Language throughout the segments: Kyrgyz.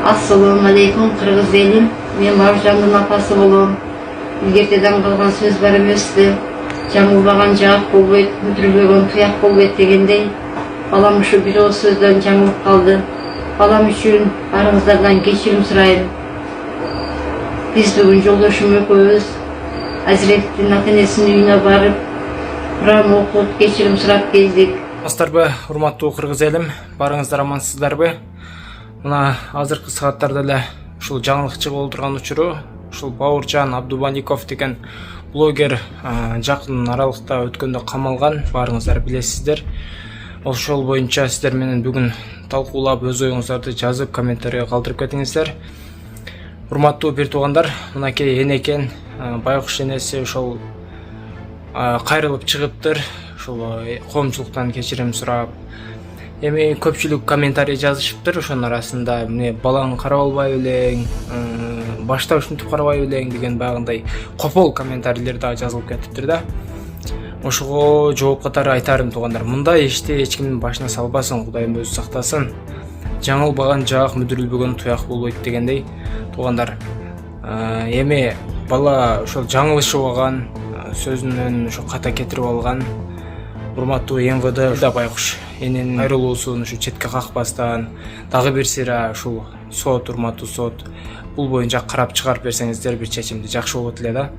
Assalamu alaikum Kırgız elim. Men Bauırcan'dın apası bolom. Эгертеден калган сөз бар эмеспи? Жаңылбаган жаак болбойт, мүдүрбөгөн туяк болбойт дегендей. Балам ушу бир ооз сөздөн жаңылып калды. Балам үчүн барыңыздардан кечирим сурайм. Биз бүгүн жолдошум экөөбүз Азиреттин ата-энесинин үйүнө барып, Куран окуп, кечирим сурап келдик. Астарбы, урматтуу кыргыз элим, барыңыздар амансыздарбы? Мына азыркы сааттарда эле ушул жаңылык чыгып отурган учуру, ушул Бауыржан Абдубаников деген блогер жакын аралыкта өткөндө камалган, барыңыздар билесиздер. Ошол боюнча сиздер менен бүгүн талкуулап, өз оюңуздарды жазып, комментарийге калтырып кетиңиздер. Урматтуу бир туугандар, мынакей энекен, байкуш энеси ошол кайрылып чыгыптыр, ушул коомчулуктан кечирим сурап. Эми көпчүлүк комментарий жазышыптыр, ошонун арасында эмне балаң карап албай элең, башта ушинтип карабай элең деген баягындай копол комментарийлер дагы жазылып кетиптир да. Ошого жооп катары айтарым туугандар, мындай ишти эч кимдин башына салбасын, Кудайым өзү сактасын. Жаңылбаган жаак мүдүрүлбөгөн туяк болбойт дегендей туугандар. Эми бала ошол жаңылышып алган, сөзүнөн ошо ката кетирип алган. Урматтуу МВД да байкуш эненин кайрылуусун ушу четке какпастан, дагы бир сыйра ушул сот, урматтуу сот, бул боюнча карап чыгарып берсеңиздер бир чечимди жакшы болот эле да.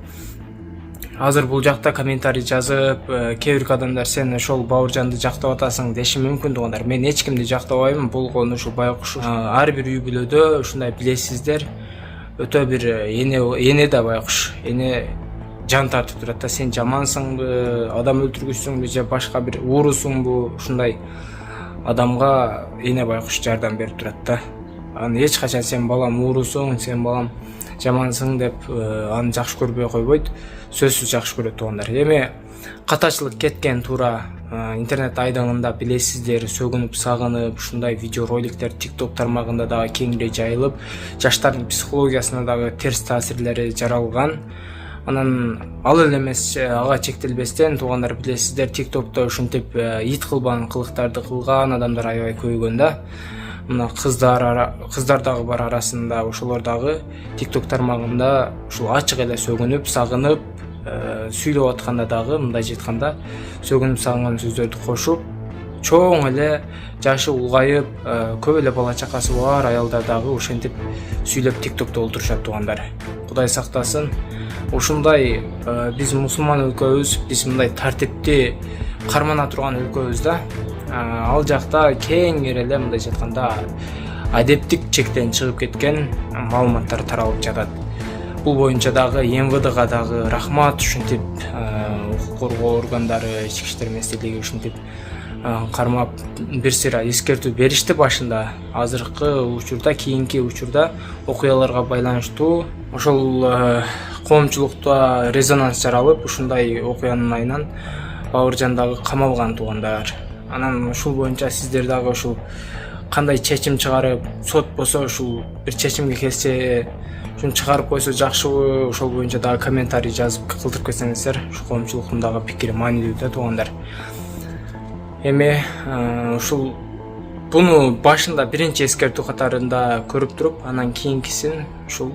Азыр бул жакта комментарий жазып, кээ бир адамдар сен ошол Бауыржанды жактап атасың деши мүмкүн туугандар. Мен эч кимди жактабайм, болгону ушул байкуш ар бир үй бүлөдө ушундай билесиздер. Өтө бир эне да байкуш, эне жан тартып турат да, сен жамансыңбы, адам өлтүргүчсүңбү же башка бир уурусуңбу, ушундай адамга эне байкуш жардам берип турат да. Аны эч качан сен балам уурусуң, сен балам жамансың деп аны жакшы көрбөй койбойт, сөзсүз жакшы көрөт туугандар. Эми катачылык кеткен туура интернет айдыңында билесиздер, сөгүнүп сагынып, ушундай видео роликтер TikTok тармагында дагы кеңири жайылып, жаштардын психологиясына дагы терс таасирлери жаралган. Анан ал эле эмес, ага чектелбестен туугандар билесиздер, TikTok'то ушинтип ит кылбаган кылыктарды кылган адамдар аябай көбөйгөн да. Мына кыздар дагы бар арасында, ошолор дагы TikTok тармагында ушул ачык эле сөгүнүп, сагынып, сүйлөп атканда дагы мындайча айтканда сөгүнүп сагынган сөздөрдү кошуп, чоң эле жашы улгайып, көп эле бала чакасы бар аялдар дагы ошентип сүйлөп TikTok'то олтурушат туугандар. Кудай сактасын. Ушундай биз мусулман өлкөбүз, биз мындай тартипти кармана турган өлкөбүз да. Ал жакта кеңири эле мындайча айтканда адептик чектен чыгып кеткен маалыматтар таралып жатат. Бул боюнча дагы МВДга дагы рахмат, ушинтип укук коргоо органдары, ички иштер министрлиги ушинтип кармап бир сыйра эскертүү беришти башында. Азыркы учурда, кийинки учурда окуяларга байланыштуу ошол коомчулукта резонанс жаралып, ушундай окуянын айынан Бауыржан дагы камалган туугандар. Анан ушул боюнча сиздер дагы ушул кандай чечим чыгарып, сот болсо ушул бир чечимге келсе, шуну чыгарып койсо жакшыбы, ошол боюнча дагы комментарий жазып калтырып кетсеңиздер, ушу коомчулуктун дагы пикири маанилүү да туугандар. Эми ушул буну башында биринчи эскертүү катарында көрүп туруп, анан кийинкисин ушул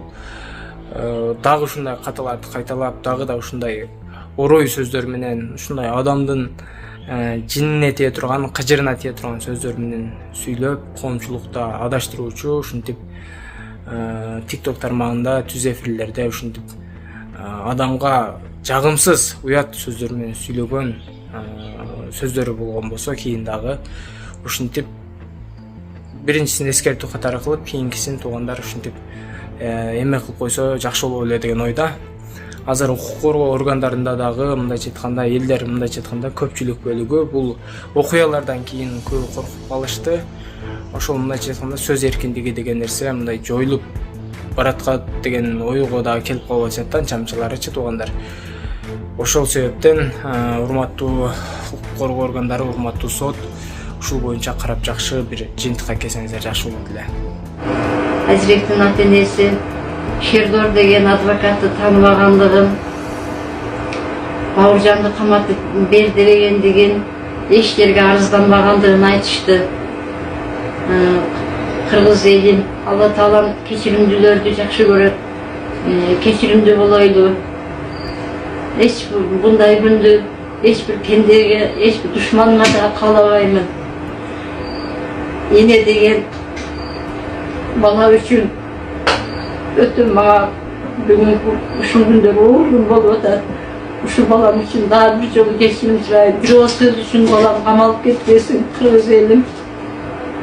дагы ушундай кайталап, дагы да ушундай орой сөздөр менен, ушундай адамдын жинине тие турган, кыжырына тие турган сөздөр менен сүйлөп, коомчулукта адаштыруучу, ушинтип TikTok тармагында түз эфирлерде ушинтип адамга жагымсыз, уят сөздөр менен сүйлөгөн сөздөрү болгон болсо, кийин дагы ушинтип биринчисин эскертүү катары кылып, кийинкисин туугандар ушинтип эме кылып койсо жакшы болот эле деген ойда. Азыр укук коргоо органдарында дагы мындайча айтканда элдер, мындайча айтканда көпчүлүк бөлүгү бул окуялардан кийин көбү коркуп калышты. Ошол мындайча айтканда сөз эркиндиги деген нерсе мындай жоюлуп бараткат деген ойго дагы келип калып атат да, чамчыларычы туугандар. Ошол себептен урматтуу укук коргоо органдары, урматтуу сот ушул боюнча карап жакшы бир жыйынтыкка келсеңиздер жакшы болот эле. Азиреттин ата-энеси Шердор деген адвокатты тааныбагандыгын, Бауыржанды каматып бердирегендигин, эч жерге арызданбагандыгын айтышты. Kırgız elim, Allah Taalam kechirimdүүлөрдү жакшы көрөт, kechirimdүү болойлу. Эч bunday күндү эч бир пендеге, эч бир душманыма да каалабаймын. Эне деген бала үчүн өтө мага бүгүнкү ушул күндөр оор күн болуп атат. Ушул балам үчүн дагы бир жолу кечирим сурайм. Бир ооз сөз үчүн балам камалып кетпесин, Кыргыз элим.